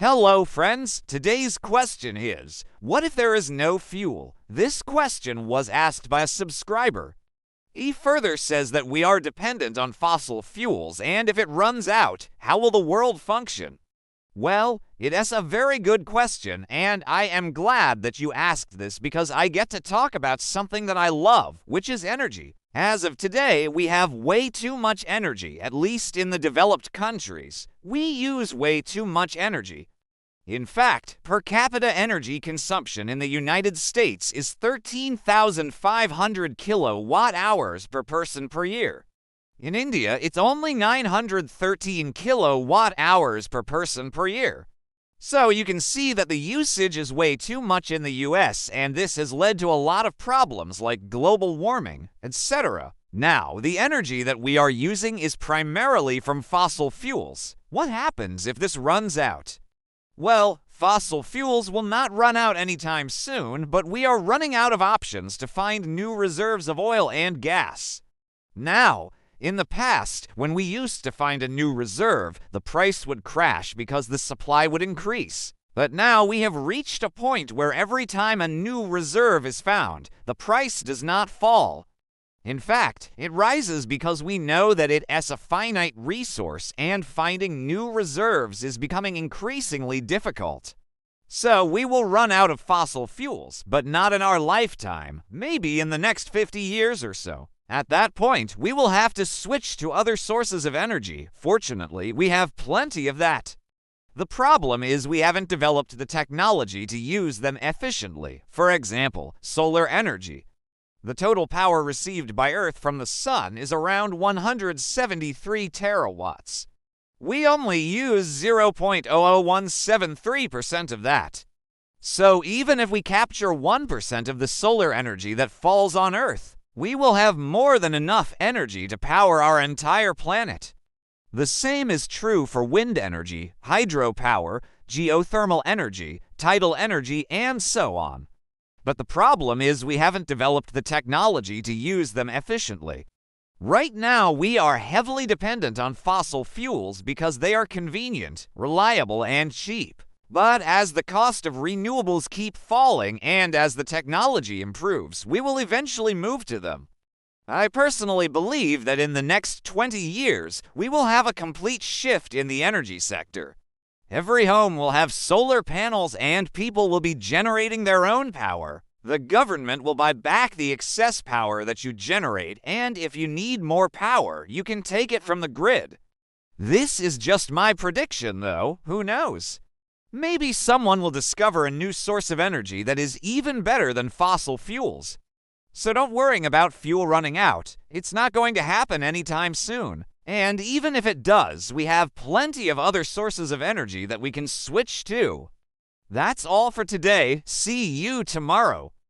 Hello, friends. Today's question is, what if there is no fuel? This question was asked by a subscriber. He further says that we are dependent on fossil fuels, and if it runs out, how will the world function? Well, it is a very good question, and I am glad that you asked this because I get to talk about something that I love, which is energy. As of today, we have way too much energy, at least in the developed countries. We use way too much energy. In fact, per capita energy consumption in the United States is 13,500 kilowatt hours per person per year. In India, it's only 913 kilowatt hours per person per year. So you can see that the usage is way too much in the US, and this has led to a lot of problems like global warming, etc. Now, the energy that we are using is primarily from fossil fuels. What happens if this runs out? Well, fossil fuels will not run out anytime soon, but we are running out of options to find new reserves of oil and gas. Now, in the past, when we used to find a new reserve, the price would crash because the supply would increase. But now we have reached a point where every time a new reserve is found, the price does not fall. In fact, it rises because we know that it is a finite resource and finding new reserves is becoming increasingly difficult. So we will run out of fossil fuels, but not in our lifetime, maybe in the next 50 years or so. At that point, we will have to switch to other sources of energy. Fortunately, we have plenty of that. The problem is we haven't developed the technology to use them efficiently. For example, solar energy. The total power received by Earth from the sun is around 173 terawatts. We only use 0.00173% of that. So even if we capture 1% of the solar energy that falls on Earth, we will have more than enough energy to power our entire planet. The same is true for wind energy, hydropower, geothermal energy, tidal energy, and so on. But the problem is we haven't developed the technology to use them efficiently. Right now, we are heavily dependent on fossil fuels because they are convenient, reliable, and cheap. But as the cost of renewables keep falling and as the technology improves, we will eventually move to them. I personally believe that in the next 20 years, we will have a complete shift in the energy sector. Every home will have solar panels and people will be generating their own power. The government will buy back the excess power that you generate, and if you need more power, you can take it from the grid. This is just my prediction, though. Who knows? Maybe someone will discover a new source of energy that is even better than fossil fuels. So don't worry about fuel running out. It's not going to happen anytime soon. And even if it does, we have plenty of other sources of energy that we can switch to. That's all for today. See you tomorrow.